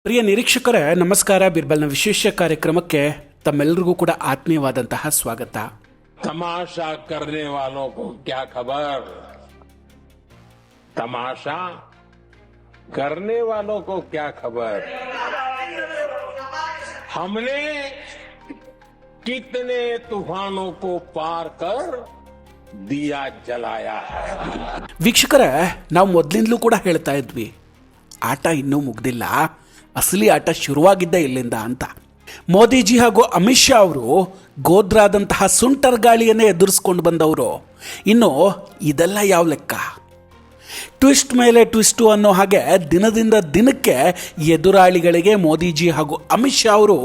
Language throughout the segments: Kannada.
ಪ್ರಿಯ ನಿರೀಕ್ಷಕರೇ ನಮಸ್ಕಾರ. ಬಿರ್ಬಲ್ನ ವಿಶೇಷ ಕಾರ್ಯಕ್ರಮಕ್ಕೆ ತಮ್ಮೆಲ್ಲರಿಗೂ ಕೂಡ ಆತ್ಮೀಯವಾದಂತಹ ಸ್ವಾಗತ. तमाशा करने वालों को क्या खबर, तमाशा करने वालों को क्या खबर, हमने कितने तूफानों को पार कर दिया जलाया है. ವೀಕ್ಷಕರೇ, ನಾವು ಮೊದಲಿಂದಲೂ ಕೂಡ ಹೇಳ್ತಾ ಇದ್ವಿ, ಆಟ ಇನ್ನೂ ಮುಗ್ದಿಲ್ಲ, ಅಸಲಿ ಆಟ ಶುರುವಾಗಿದ್ದೇ ಇಲ್ಲಿಂದ ಅಂತ. ಮೋದಿಜಿ ಹಾಗೂ ಅಮಿತ್ ಶಾ ಅವರು ಗೋದ್ರಾದಂತಹ ಸುಂಟರ್ ಗಾಳಿಯನ್ನೇ ಎದುರಿಸ್ಕೊಂಡು ಬಂದವರು. ಇನ್ನು ಇದೆಲ್ಲ ಯಾವ ಲೆಕ್ಕ? ಟ್ವಿಸ್ಟ್ ಮೇಲೆ ಟ್ವಿಸ್ಟು ಅನ್ನೋ ಹಾಗೆ ದಿನದಿಂದ ದಿನಕ್ಕೆ ಎದುರಾಳಿಗಳಿಗೆ ಮೋದಿಜಿ ಹಾಗೂ ಅಮಿತ್ ಶಾ ಅವರು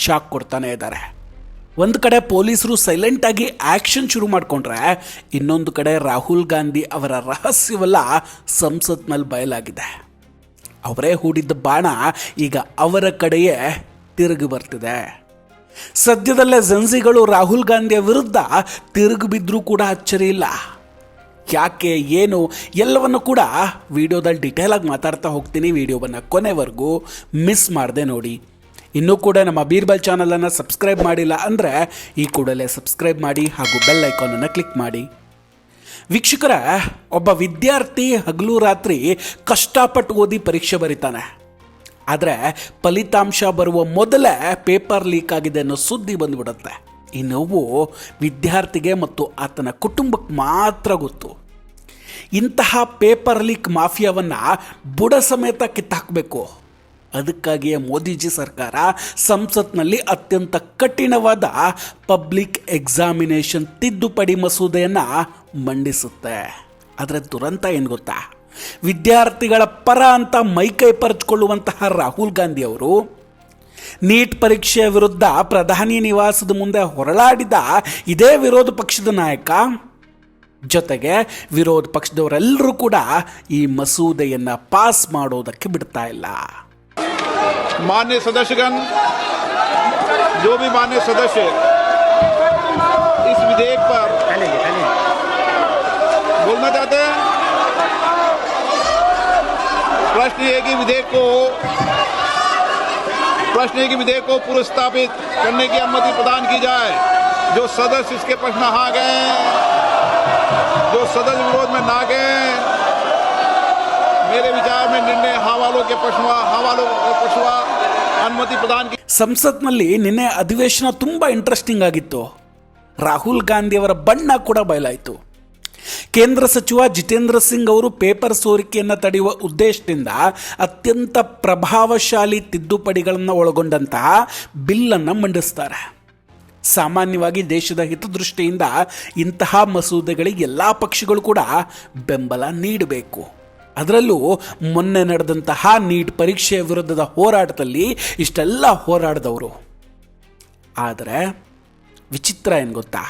ಶಾಕ್ ಕೊಡ್ತಾನೆ ಇದ್ದಾರೆ. ಒಂದು ಕಡೆ ಪೊಲೀಸರು ಸೈಲೆಂಟಾಗಿ ಆ್ಯಕ್ಷನ್ ಶುರು ಮಾಡಿಕೊಂಡ್ರೆ, ಇನ್ನೊಂದು ಕಡೆ ರಾಹುಲ್ ಗಾಂಧಿ ಅವರ ರಹಸ್ಯವೆಲ್ಲ ಸಂಸತ್ನಲ್ಲಿ ಬಯಲಾಗಿದೆ. ಅವರೇ ಹೂಡಿದ್ದ ಬಾಣ ಈಗ ಅವರ ಕಡೆಯೇ ತಿರುಗಿ ಬರ್ತಿದೆ. ಸದ್ಯದಲ್ಲೇ ಜೆನ್ಸಿಗಳು ರಾಹುಲ್ ಗಾಂಧಿಯ ವಿರುದ್ಧ ತಿರುಗಿ ಬಿದ್ದರೂ ಕೂಡ ಅಚ್ಚರಿ ಇಲ್ಲ. ಯಾಕೆ ಏನು ಎಲ್ಲವನ್ನು ಕೂಡ ವಿಡಿಯೋದಲ್ಲಿ ಡಿಟೇಲಾಗಿ ಮಾತಾಡ್ತಾ ಹೋಗ್ತೀನಿ. ವಿಡಿಯೋವನ್ನು ಕೊನೆವರೆಗೂ ಮಿಸ್ ಮಾಡದೆ ನೋಡಿ. ಇನ್ನೂ ಕೂಡ ನಮ್ಮ ಬೀರ್ಬಲ್ ಚಾನಲನ್ನು ಸಬ್ಸ್ಕ್ರೈಬ್ ಮಾಡಿಲ್ಲ ಅಂದರೆ ಈ ಕೂಡಲೇ ಸಬ್ಸ್ಕ್ರೈಬ್ ಮಾಡಿ ಹಾಗೂ ಬೆಲ್ ಐಕಾನನ್ನು ಕ್ಲಿಕ್ ಮಾಡಿ. ವೀಕ್ಷಕರ, ಒಬ್ಬ ವಿದ್ಯಾರ್ಥಿ ಹಗಲು ರಾತ್ರಿ ಕಷ್ಟಪಟ್ಟು ಓದಿ ಪರೀಕ್ಷೆ ಬರೀತಾನೆ. ಆದರೆ ಫಲಿತಾಂಶ ಬರುವ ಮೊದಲೇ ಪೇಪರ್ ಲೀಕ್ ಆಗಿದೆ ಅನ್ನೋ ಸುದ್ದಿ ಬಂದುಬಿಡುತ್ತೆ. ಈ ನೋವು ವಿದ್ಯಾರ್ಥಿಗೆ ಮತ್ತು ಆತನ ಕುಟುಂಬಕ್ಕೆ ಮಾತ್ರ ಗೊತ್ತು. ಇಂತಹ ಪೇಪರ್ ಲೀಕ್ ಮಾಫಿಯಾವನ್ನು ಬುಡ ಸಮೇತ ಕಿತ್ತಾಕಬೇಕು. ಅದಕ್ಕಾಗಿಯೇ ಮೋದಿಜಿ ಸರ್ಕಾರ ಸಂಸತ್ನಲ್ಲಿ ಅತ್ಯಂತ ಕಠಿಣವಾದ ಪಬ್ಲಿಕ್ ಎಕ್ಸಾಮಿನೇಷನ್ ತಿದ್ದುಪಡಿ ಮಸೂದೆಯನ್ನು ಮಂಡಿಸುತ್ತೆ. ಆದರೆ ದುರಂತ ಏನು ಗೊತ್ತಾ? ವಿದ್ಯಾರ್ಥಿಗಳ ಪರ ಅಂತ ಮೈಕೈ ಪರಚಿಕೊಳ್ಳುವಂತಹ ರಾಹುಲ್ ಗಾಂಧಿ ಅವರು ನೀಟ್ ಪರೀಕ್ಷೆಯ ವಿರುದ್ಧ ಪ್ರಧಾನಿ ನಿವಾಸದ ಮುಂದೆ ಹೊರಳಾಡಿದ ಇದೇ ವಿರೋಧ ಪಕ್ಷದ ನಾಯಕ, ಜೊತೆಗೆ ವಿರೋಧ ಪಕ್ಷದವರೆಲ್ಲರೂ ಕೂಡ ಈ ಮಸೂದೆಯನ್ನು ಪಾಸ್ ಮಾಡೋದಕ್ಕೆ ಬಿಡ್ತಾ ಇಲ್ಲ. माननीय सदस्यगण, जो भी माननीय सदस्य इस विधेयक पर बोलना चाहते हैं, प्रश्न ये कि विधेयक को पुरस्तापित करने की अनुमति प्रदान की जाए. जो सदस्य इसके प्रश्न हाँ गए, जो सदस्य विरोध में ना गए, मेरे विचार में निर्णय हाँ वालों के पक्षवा अनुमति प्रदान की. ಸಂಸತ್ನಲ್ಲಿ ನಿನ್ನೆ ಅಧಿವೇಶನ ತುಂಬ ಇಂಟ್ರೆಸ್ಟಿಂಗ್ ಆಗಿತ್ತು. ರಾಹುಲ್ ಗಾಂಧಿ ಅವರ ಬಣ್ಣ ಕೂಡ ಬಯಲಾಯಿತು. ಕೇಂದ್ರ ಸಚಿವ ಜಿತೇಂದ್ರ ಸಿಂಗ್ ಅವರು ಪೇಪರ್ ಸೋರಿಕೆಯನ್ನು ತಡೆಯುವ ಉದ್ದೇಶದಿಂದ ಅತ್ಯಂತ ಪ್ರಭಾವಶಾಲಿ ತಿದ್ದುಪಡಿಗಳನ್ನು ಒಳಗೊಂಡಂತಹ ಬಿಲ್ಲನ್ನು ಮಂಡಿಸ್ತಾರೆ. ಸಾಮಾನ್ಯವಾಗಿ ದೇಶದ ಹಿತದೃಷ್ಟಿಯಿಂದ ಇಂತಹ ಮಸೂದೆಗಳಿಗೆ ಎಲ್ಲ ಪಕ್ಷಗಳು ಕೂಡ ಬೆಂಬಲ ನೀಡಬೇಕು. ಅದರಲ್ಲೂ ಮೊನ್ನೆ ನಡೆದಂತಹ ನೀಟ್ ಪರೀಕ್ಷೆಯ ವಿರುದ್ಧದ ಹೋರಾಟದಲ್ಲಿ ಇಷ್ಟೆಲ್ಲ ಹೋರಾಡಿದವರು. ಆದರೆ ವಿಚಿತ್ರ ಏನು ಗೊತ್ತಾ?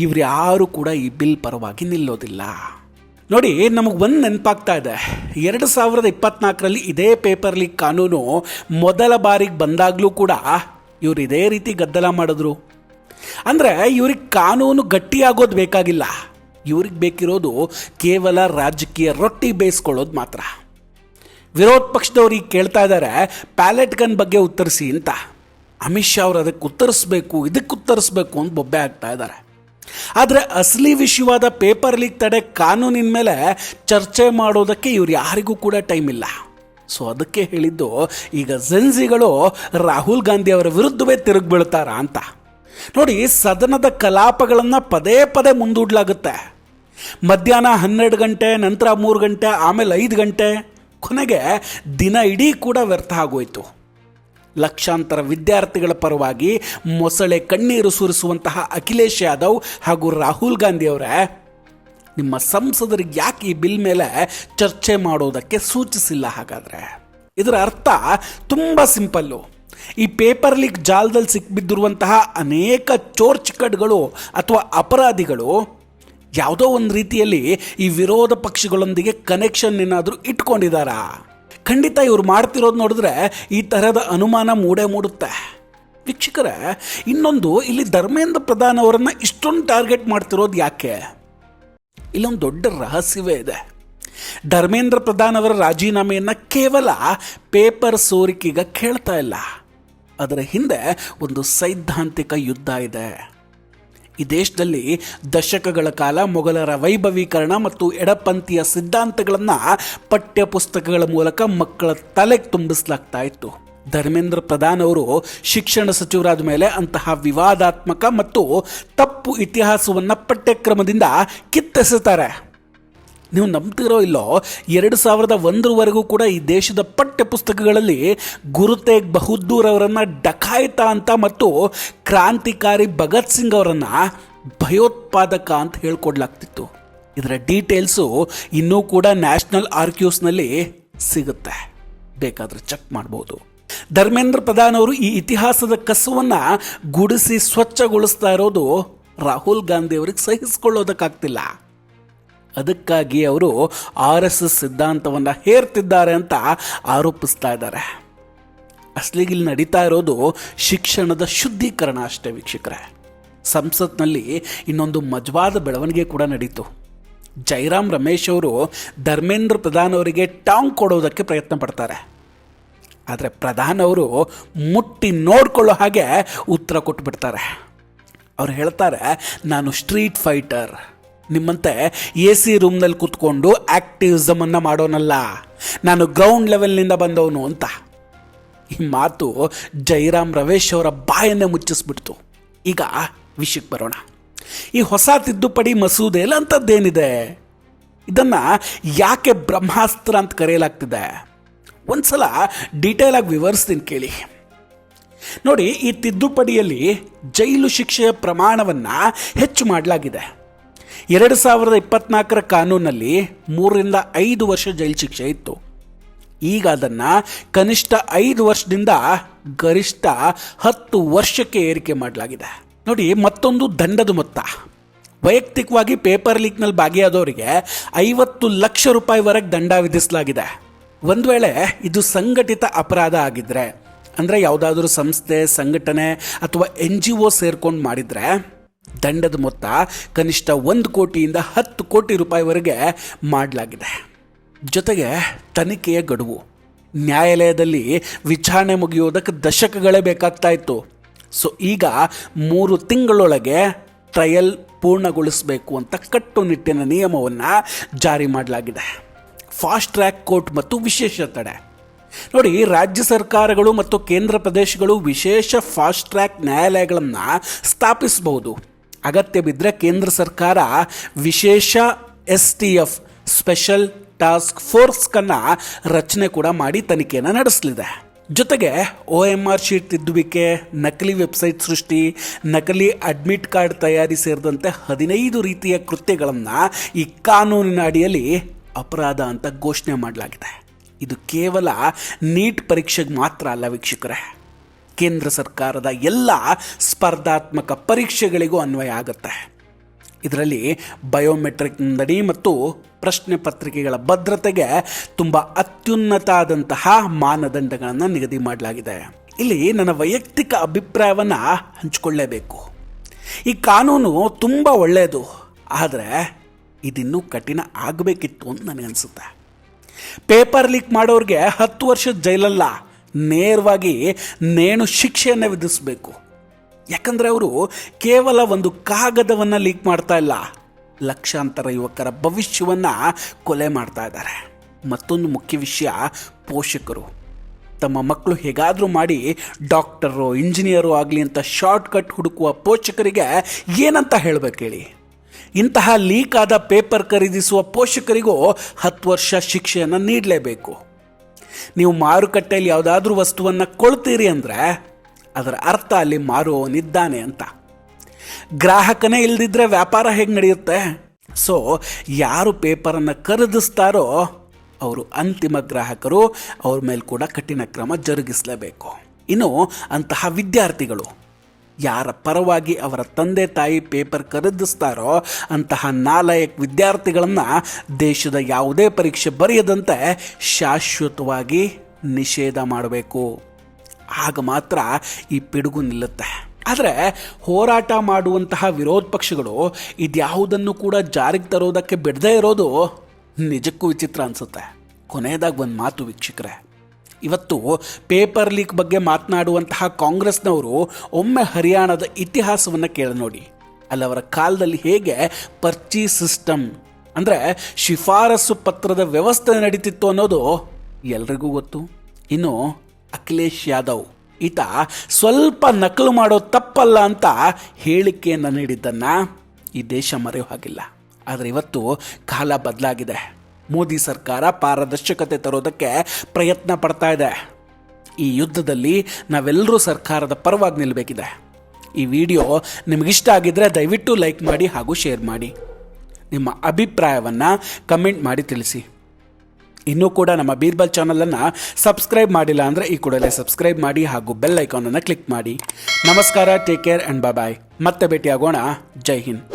ಇವರು ಯಾರು ಕೂಡ ಈ ಬಿಲ್ ಪರವಾಗಿ ನಿಲ್ಲೋದಿಲ್ಲ. ನೋಡಿ, ನಮಗೆ ಒಂದು ನೆನಪಾಗ್ತಾ ಇದೆ. 2024ರಲ್ಲಿ ಇದೇ ಪೇಪರ್ ಲೀಕ್ ಕಾನೂನು ಮೊದಲ ಬಾರಿಗೆ ಬಂದಾಗಲೂ ಕೂಡ ಇವರು ಇದೇ ರೀತಿ ಗದ್ದಲ ಮಾಡಿದ್ರು. ಅಂದರೆ ಇವ್ರಿಗೆ ಕಾನೂನು ಗಟ್ಟಿಯಾಗೋದು ಬೇಕಾಗಿಲ್ಲ. ಇವ್ರಿಗೆ ಬೇಕಿರೋದು ಕೇವಲ ರಾಜಕೀಯ ರೊಟ್ಟಿ ಬೇಯಿಸ್ಕೊಳ್ಳೋದು ಮಾತ್ರ. ವಿರೋಧ ಪಕ್ಷದವ್ರಿಗೆ ಕೇಳ್ತಾ ಇದ್ದಾರೆ ಪ್ಯಾಲೆಟ್ ಗನ್ ಬಗ್ಗೆ ಉತ್ತರಿಸಿ ಅಂತ. ಅಮಿತ್ ಶಾ ಅವರು ಅದಕ್ಕೆ ಉತ್ತರಿಸ್ಬೇಕು, ಇದಕ್ಕೆ ಉತ್ತರಿಸ್ಬೇಕು ಅಂತ ಬೊಬ್ಬೆ ಆಗ್ತಾ ಇದ್ದಾರೆ. ಆದರೆ ಅಸಲಿ ವಿಷಯವಾದ ಪೇಪರ್ ಲೀಕ್ ತಡೆ ಕಾನೂನಿನ ಮೇಲೆ ಚರ್ಚೆ ಮಾಡೋದಕ್ಕೆ ಇವ್ರು ಯಾರಿಗೂ ಕೂಡ ಟೈಮ್ ಇಲ್ಲ. ಸೊ ಅದಕ್ಕೆ ಹೇಳಿದ್ದು, ಈಗ ಜೆನ್ಸಿಗಳು ರಾಹುಲ್ ಗಾಂಧಿ ಅವರ ವಿರುದ್ಧವೇ ತಿರುಗಿ ಬೀಳ್ತಾರ ಅಂತ. ನೋಡಿ, ಸದನದ ಕಲಾಪಗಳನ್ನು ಪದೇ ಪದೇ ಮುಂದೂಡಲಾಗುತ್ತೆ. ಮಧ್ಯಾಹ್ನ 12 ಗಂಟೆ, ನಂತರ 3 ಗಂಟೆ, ಆಮೇಲೆ 5 ಗಂಟೆ, ಕೊನೆಗೆ ದಿನ ಇಡೀ ಕೂಡ ವ್ಯರ್ಥ ಆಗೋಯ್ತು. ಲಕ್ಷಾಂತರ ವಿದ್ಯಾರ್ಥಿಗಳ ಪರವಾಗಿ ಮೊಸಳೆ ಕಣ್ಣೀರು ಸುರಿಸುವಂತಹ ಅಖಿಲೇಶ್ ಯಾದವ್ ಹಾಗೂ ರಾಹುಲ್ ಗಾಂಧಿ ಅವರೇ, ನಿಮ್ಮ ಸಂಸದರಿಗೆ ಯಾಕೆ ಈ ಬಿಲ್ ಮೇಲೆ ಚರ್ಚೆ ಮಾಡೋದಕ್ಕೆ ಸೂಚಿಸಿಲ್ಲ? ಹಾಗಾದರೆ ಇದರ ಅರ್ಥ ತುಂಬ ಸಿಂಪಲ್ಲು. ಈ ಪೇಪರ್ ಲೀಕ್ ಜಾಲದಲ್ಲಿ ಸಿಕ್ಬಿದ್ದಿರುವಂತಹ ಅನೇಕ ಚೋರ್ ಚಿಕ್ಕಡ್ಗಳು ಅಥವಾ ಅಪರಾಧಿಗಳು ಯಾವುದೋ ಒಂದು ರೀತಿಯಲ್ಲಿ ಈ ವಿರೋಧ ಪಕ್ಷಗಳೊಂದಿಗೆ ಕನೆಕ್ಷನ್ ಏನಾದರೂ ಇಟ್ಕೊಂಡಿದ್ದಾರಾ? ಖಂಡಿತ ಇವ್ರು ಮಾಡ್ತಿರೋದು ನೋಡಿದ್ರೆ ಈ ಥರದ ಅನುಮಾನ ಮೂಡುತ್ತೆ. ವೀಕ್ಷಕರೇ, ಇನ್ನೊಂದು, ಇಲ್ಲಿ ಧರ್ಮೇಂದ್ರ ಪ್ರಧಾನ್ ಅವರನ್ನು ಇಷ್ಟೊಂದು ಟಾರ್ಗೆಟ್ ಮಾಡ್ತಿರೋದು ಯಾಕೆ? ಇಲ್ಲೊಂದು ದೊಡ್ಡ ರಹಸ್ಯವೇ ಇದೆ. ಧರ್ಮೇಂದ್ರ ಪ್ರಧಾನ್ ಅವರ ರಾಜೀನಾಮೆಯನ್ನು ಕೇವಲ ಪೇಪರ್ ಸೋರಿಕೆಗ ಕೇಳ್ತಾ ಇಲ್ಲ, ಅದರ ಹಿಂದೆ ಒಂದು ಸೈದ್ಧಾಂತಿಕ ಯುದ್ಧ ಇದೆ. ಈ ದೇಶದಲ್ಲಿ ದಶಕಗಳ ಕಾಲ ಮೊಘಲರ ವೈಭವೀಕರಣ ಮತ್ತು ಎಡಪಂಥೀಯ ಸಿದ್ಧಾಂತಗಳನ್ನು ಪಠ್ಯ ಪುಸ್ತಕಗಳ ಮೂಲಕ ಮಕ್ಕಳ ತಲೆಗೆ ತುಂಬಿಸಲಾಗ್ತಾ ಇತ್ತು. ಧರ್ಮೇಂದ್ರ ಪ್ರಧಾನ್ ಅವರು ಶಿಕ್ಷಣ ಸಚಿವರಾದ ಮೇಲೆ ಅಂತಹ ವಿವಾದಾತ್ಮಕ ಮತ್ತು ತಪ್ಪು ಇತಿಹಾಸವನ್ನು ಪಠ್ಯಕ್ರಮದಿಂದ ಕಿತ್ತೆಸೆತಾರೆ. ನೀವು ನಂಬ್ತಿರೋ ಇಲ್ಲೋ, 2001 ಕೂಡ ಈ ದೇಶದ ಪಠ್ಯ ಪುಸ್ತಕಗಳಲ್ಲಿ ಗುರು ತೇಗ್ ಬಹದ್ದೂರ್ ಅವರನ್ನು ಡಕಾಯಿತ ಅಂತ ಮತ್ತು ಕ್ರಾಂತಿಕಾರಿ ಭಗತ್ ಸಿಂಗ್ ಅವರನ್ನು ಭಯೋತ್ಪಾದಕ ಅಂತ ಹೇಳ್ಕೊಡ್ಲಾಗ್ತಿತ್ತು. ಇದರ ಡೀಟೇಲ್ಸು ಇನ್ನೂ ಕೂಡ ನ್ಯಾಷನಲ್ ಆರ್ಕೈವ್ಸ್ನಲ್ಲಿ ಸಿಗುತ್ತೆ, ಬೇಕಾದರೆ ಚೆಕ್ ಮಾಡ್ಬೋದು. ಧರ್ಮೇಂದ್ರ ಪ್ರಧಾನ್ ಅವರು ಈ ಇತಿಹಾಸದ ಕಸವನ್ನು ಗುಡಿಸಿ ಸ್ವಚ್ಛಗೊಳಿಸ್ತಾ ಇರೋದು ರಾಹುಲ್ ಗಾಂಧಿ ಅವರಿಗೆ ಸಹಿಸಿಕೊಳ್ಳೋದಕ್ಕಾಗ್ತಿಲ್ಲ. ಅದಕ್ಕಾಗಿ ಅವರು RSS ಸಿದ್ಧಾಂತವನ್ನು ಹೇರ್ತಿದ್ದಾರೆ ಅಂತ ಆರೋಪಿಸ್ತಾ ಇದ್ದಾರೆ. ಅಸಲಿಗೆ ಇಲ್ಲಿ ನಡೀತಾ ಇರೋದು ಶಿಕ್ಷಣದ ಶುದ್ಧೀಕರಣ ಅಷ್ಟೇ ವೀಕ್ಷಕರೇ. ಸಂಸತ್ನಲ್ಲಿ ಇನ್ನೊಂದು ಮಜವಾದ ಬೆಳವಣಿಗೆ ಕೂಡ ನಡೀತು. ಜೈರಾಮ್ ರಮೇಶ್ ಅವರು ಧರ್ಮೇಂದ್ರ ಪ್ರಧಾನ್ ಅವರಿಗೆ ಟಾಂಗ್ ಕೊಡೋದಕ್ಕೆ ಪ್ರಯತ್ನ ಪಡ್ತಾರೆ. ಆದರೆ ಪ್ರಧಾನ್ ಅವರು ಮುಟ್ಟಿ ನೋಡ್ಕೊಳ್ಳೋ ಹಾಗೆ ಉತ್ತರ ಕೊಟ್ಬಿಡ್ತಾರೆ. ಅವ್ರು ಹೇಳ್ತಾರೆ, ನಾನು ಸ್ಟ್ರೀಟ್ ಫೈಟರ್, ನಿಮ್ಮಂತೆ AC ರೂಮ್ನಲ್ಲಿ ಕೂತ್ಕೊಂಡು ಆ್ಯಕ್ಟಿವಿಸಮನ್ನು ಮಾಡೋನಲ್ಲ, ನಾನು ಗ್ರೌಂಡ್ ಲೆವೆಲ್ನಿಂದ ಬಂದವನು ಅಂತ. ಈ ಮಾತು ಜೈರಾಮ್ ರಮೇಶ್ ಅವರ ಬಾಯನ್ನೇ ಮುಚ್ಚಿಸ್ಬಿಡ್ತು. ಈಗ ವಿಷಯಕ್ಕೆ ಬರೋಣ. ಈ ಹೊಸ ತಿದ್ದುಪಡಿ ಮಸೂದೆಯಲ್ಲಿ ಅಂಥದ್ದೇನಿದೆ? ಇದನ್ನು ಯಾಕೆ ಬ್ರಹ್ಮಾಸ್ತ್ರ ಅಂತ ಕರೆಯಲಾಗ್ತಿದೆ? ಒಂದ್ಸಲ ಡೀಟೇಲ್ ಆಗಿ ವಿವರಿಸ್ತೀನಿ ಕೇಳಿ. ನೋಡಿ, ಈ ತಿದ್ದುಪಡಿಯಲ್ಲಿ ಜೈಲು ಶಿಕ್ಷೆಯ ಪ್ರಮಾಣವನ್ನು ಹೆಚ್ಚು ಮಾಡಲಾಗಿದೆ. 2024 ಕಾನೂನಲ್ಲಿ 3ರಿಂದ 5 ವರ್ಷ ಜೈಲು ಶಿಕ್ಷೆ ಇತ್ತು. ಈಗ ಅದನ್ನು ಕನಿಷ್ಠ 5 ವರ್ಷದಿಂದ ಗರಿಷ್ಠ 10 ವರ್ಷಕ್ಕೆ ಏರಿಕೆ ಮಾಡಲಾಗಿದೆ. ನೋಡಿ, ಮತ್ತೊಂದು ದಂಡದ ಮೊತ್ತ. ವೈಯಕ್ತಿಕವಾಗಿ ಪೇಪರ್ ಲೀಕ್ನಲ್ಲಿ ಭಾಗಿಯಾದವರಿಗೆ 50 ಲಕ್ಷ ರೂಪಾಯಿವರೆಗೆ ದಂಡ ವಿಧಿಸಲಾಗಿದೆ. ಒಂದು ವೇಳೆ ಇದು ಸಂಘಟಿತ ಅಪರಾಧ ಆಗಿದ್ದರೆ, ಅಂದರೆ ಯಾವುದಾದ್ರೂ ಸಂಸ್ಥೆ, ಸಂಘಟನೆ ಅಥವಾ NGO ಸೇರ್ಕೊಂಡು ಮಾಡಿದರೆ ದಂಡದ ಮೊತ್ತ ಕನಿಷ್ಠ 1 ಕೋಟಿಯಿಂದ 10 ಕೋಟಿ ರೂಪಾಯಿವರೆಗೆ ಮಾಡಲಾಗಿದೆ. ಜೊತೆಗೆ ತನಿಖೆಯ ಗಡುವು, ನ್ಯಾಯಾಲಯದಲ್ಲಿ ವಿಚಾರಣೆ ಮುಗಿಯೋದಕ್ಕೆ ದಶಕಗಳೇ ಬೇಕಾಗ್ತಾ ಇತ್ತು. ಸೊ ಈಗ 3 ತಿಂಗಳೊಳಗೆ ಟ್ರಯಲ್ ಪೂರ್ಣಗೊಳಿಸಬೇಕು ಅಂತ ಕಟ್ಟುನಿಟ್ಟಿನ ನಿಯಮವನ್ನು ಜಾರಿ ಮಾಡಲಾಗಿದೆ. ಫಾಸ್ಟ್ ಟ್ರ್ಯಾಕ್ ಕೋರ್ಟ್ ಮತ್ತು ವಿಶೇಷ ತಡೆ. ನೋಡಿ, ರಾಜ್ಯ ಸರ್ಕಾರಗಳು ಮತ್ತು ಕೇಂದ್ರ ಪ್ರದೇಶಗಳು ವಿಶೇಷ ಫಾಸ್ಟ್ ಟ್ರ್ಯಾಕ್ ನ್ಯಾಯಾಲಯಗಳನ್ನು ಸ್ಥಾಪಿಸಬಹುದು. ಅಗತ್ಯ ಬಿದ್ದರೆ ಕೇಂದ್ರ ಸರ್ಕಾರ ವಿಶೇಷ STF ಸ್ಪೆಷಲ್ ಟಾಸ್ಕ್ ಫೋರ್ಸ್ಕನ್ನು ರಚನೆ ಕೂಡ ಮಾಡಿ ತನಿಖೆಯನ್ನು ನಡೆಸಲಿದೆ. ಜೊತೆಗೆ OMR ಶೀಟ್ ತಿದ್ದುವಿಕೆ, ನಕಲಿ ವೆಬ್ಸೈಟ್ ಸೃಷ್ಟಿ, ನಕಲಿ ಅಡ್ಮಿಟ್ ಕಾರ್ಡ್ ತಯಾರಿ ಸೇರಿದಂತೆ 15 ರೀತಿಯ ಕೃತ್ಯಗಳನ್ನು ಈ ಕಾನೂನಿನ ಅಡಿಯಲ್ಲಿ ಅಪರಾಧ ಅಂತ ಘೋಷಣೆ ಮಾಡಲಾಗಿದೆ. ಇದು ಕೇವಲ ನೀಟ್ ಪರೀಕ್ಷೆಗೆ ಮಾತ್ರ ಅಲ್ಲ ವೀಕ್ಷಕರೇ, ಕೇಂದ್ರ ಸರ್ಕಾರದ ಎಲ್ಲ ಸ್ಪರ್ಧಾತ್ಮಕ ಪರೀಕ್ಷೆಗಳಿಗೂ ಅನ್ವಯ ಆಗುತ್ತೆ. ಇದರಲ್ಲಿ ಬಯೋಮೆಟ್ರಿಕ್ ನೋಂದಣಿ ಮತ್ತು ಪ್ರಶ್ನೆ ಪತ್ರಿಕೆಗಳ ಭದ್ರತೆಗೆ ತುಂಬ ಅತ್ಯುನ್ನತ ಆದಂತಹ ಮಾನದಂಡಗಳನ್ನು ನಿಗದಿ ಮಾಡಲಾಗಿದೆ. ಇಲ್ಲಿ ನನ್ನ ವೈಯಕ್ತಿಕ ಅಭಿಪ್ರಾಯವನ್ನು ಹಂಚಿಕೊಳ್ಳಲೇಬೇಕು. ಈ ಕಾನೂನು ತುಂಬ ಒಳ್ಳೆಯದು, ಆದರೆ ಇದಿನ್ನೂ ಕಠಿಣ ಆಗಬೇಕಿತ್ತು ಅಂತ ನನಗನ್ಸುತ್ತೆ. ಪೇಪರ್ ಲೀಕ್ ಮಾಡೋರಿಗೆ 10 ವರ್ಷದ ಜೈಲಲ್ಲ, ನೇರವಾಗಿ ನೇಣು ಶಿಕ್ಷೆಯನ್ನು ವಿಧಿಸಬೇಕು. ಯಾಕಂದರೆ ಅವರು ಕೇವಲ ಒಂದು ಕಾಗದವನ್ನು ಲೀಕ್ ಮಾಡ್ತಾ ಇಲ್ಲ, ಲಕ್ಷಾಂತರ ಯುವಕರ ಭವಿಷ್ಯವನ್ನು ಕೊಲೆ ಮಾಡ್ತಾ ಇದ್ದಾರೆ. ಮತ್ತೊಂದು ಮುಖ್ಯ ವಿಷಯ, ಪೋಷಕರು ತಮ್ಮ ಮಕ್ಕಳು ಹೇಗಾದರೂ ಮಾಡಿ ಡಾಕ್ಟರು, ಇಂಜಿನಿಯರು ಆಗಲಿ ಅಂತ ಶಾರ್ಟ್ಕಟ್ ಹುಡುಕುವ ಪೋಷಕರಿಗೆ ಏನಂತ ಹೇಳಬೇಕು ಹೇಳಿ? ಇಂತಹ ಲೀಕ್ ಆದ ಪೇಪರ್ ಖರೀದಿಸುವ ಪೋಷಕರಿಗೂ 10 ವರ್ಷ ಶಿಕ್ಷೆಯನ್ನು ನೀಡಲೇಬೇಕು. ನೀವು ಮಾರುಕಟ್ಟೆಯಲ್ಲಿ ಯಾವುದಾದ್ರೂ ವಸ್ತುವನ್ನು ಕೊಳ್ತೀರಿ ಅಂದರೆ ಅದರ ಅರ್ಥ ಅಲ್ಲಿ ಮಾರುವವನಿದ್ದಾನೆ ಅಂತ. ಗ್ರಾಹಕನೇ ಇಲ್ದಿದ್ರೆ ವ್ಯಾಪಾರ ಹೇಗೆ ನಡೆಯುತ್ತೆ? ಸೊ ಯಾರು ಪೇಪರನ್ನು ಖರೀದಿಸ್ತಾರೋ ಅವರು ಅಂತಿಮ ಗ್ರಾಹಕರು, ಅವ್ರ ಮೇಲೆ ಕೂಡ ಕಠಿಣ ಕ್ರಮ ಜರುಗಿಸಲೇಬೇಕು. ಇನ್ನು ಅಂತಹ ವಿದ್ಯಾರ್ಥಿಗಳು ಯಾರ ಪರವಾಗಿ ಅವರ ತಂದೆ ತಾಯಿ ಪೇಪರ್ ಖರೀದಿಸ್ತಾರೋ ಅಂತಹ ನಾಲಾಯಕ್ ವಿದ್ಯಾರ್ಥಿಗಳನ್ನು ದೇಶದ ಯಾವುದೇ ಪರೀಕ್ಷೆ ಬರೆಯದಂತೆ ಶಾಶ್ವತವಾಗಿ ನಿಷೇಧ ಮಾಡಬೇಕು. ಆಗ ಮಾತ್ರ ಈ ಪಿಡುಗು ನಿಲ್ಲುತ್ತೆ. ಆದರೆ ಹೋರಾಟ ಮಾಡುವಂತಹ ವಿರೋಧ ಪಕ್ಷಗಳು ಇದ್ಯಾವುದನ್ನು ಕೂಡ ಜಾರಿಗೆ ತರೋದಕ್ಕೆ ಬಿಡದೇ ಇರೋದು ನಿಜಕ್ಕೂ ವಿಚಿತ್ರ ಅನಿಸುತ್ತೆ. ಕೊನೆಯದಾಗಿ ಒಂದು ಮಾತು ವೀಕ್ಷಕರೇ, ಇವತ್ತು ಪೇಪರ್ ಲೀಕ್ ಬಗ್ಗೆ ಮಾತನಾಡುವಂತಹ ಕಾಂಗ್ರೆಸ್ನವರು ಒಮ್ಮೆ ಹರಿಯಾಣದ ಇತಿಹಾಸವನ್ನು ಕೇಳಿ ನೋಡಿ. ಅಲ್ಲವರ ಕಾಲದಲ್ಲಿ ಹೇಗೆ ಪರ್ಚಿ ಸಿಸ್ಟಮ್ ಅಂದರೆ ಶಿಫಾರಸು ಪತ್ರದ ವ್ಯವಸ್ಥೆ ನಡೀತಿತ್ತು ಅನ್ನೋದು ಎಲ್ರಿಗೂ ಗೊತ್ತು. ಇನ್ನು ಅಖಿಲೇಶ್ ಯಾದವ್ ಈತ ಸ್ವಲ್ಪ ನಕಲು ಮಾಡೋ ತಪ್ಪಲ್ಲ ಅಂತ ಹೇಳಿಕೆಯನ್ನು ನೀಡಿದ್ದನ್ನು ಈ ದೇಶ ಮರೆಯೋ ಹಾಗಿಲ್ಲ. ಆದರೆ ಇವತ್ತು ಕಾಲ ಬದಲಾಗಿದೆ. ಮೋದಿ ಸರ್ಕಾರ ಪಾರದರ್ಶಕತೆ ತರೋದಕ್ಕೆ ಪ್ರಯತ್ನ ಪಡ್ತಾ ಇದೆ. ಈ ಯುದ್ಧದಲ್ಲಿ ನಾವೆಲ್ಲರೂ ಸರ್ಕಾರದ ಪರವಾಗಿ ನಿಲ್ಲಬೇಕಿದೆ. ಈ ವಿಡಿಯೋ ನಿಮಗಿಷ್ಟ ಆಗಿದ್ದರೆ ದಯವಿಟ್ಟು ಲೈಕ್ ಮಾಡಿ ಹಾಗೂ ಶೇರ್ ಮಾಡಿ. ನಿಮ್ಮ ಅಭಿಪ್ರಾಯವನ್ನು ಕಮೆಂಟ್ ಮಾಡಿ ತಿಳಿಸಿ. ಇನ್ನೂ ಕೂಡ ನಮ್ಮ ಬೀರ್ಬಲ್ ಚಾನಲನ್ನು ಸಬ್ಸ್ಕ್ರೈಬ್ ಮಾಡಿಲ್ಲ ಅಂದರೆ ಈ ಕೂಡಲೇ ಸಬ್ಸ್ಕ್ರೈಬ್ ಮಾಡಿ ಹಾಗೂ ಬೆಲ್ ಐಕಾನನ್ನು ಕ್ಲಿಕ್ ಮಾಡಿ. ನಮಸ್ಕಾರ, ಟೇಕ್ ಕೇರ್ ಆ್ಯಂಡ್ ಬಾಯ್. ಮತ್ತೆ ಭೇಟಿಯಾಗೋಣ. ಜೈ ಹಿಂದ್.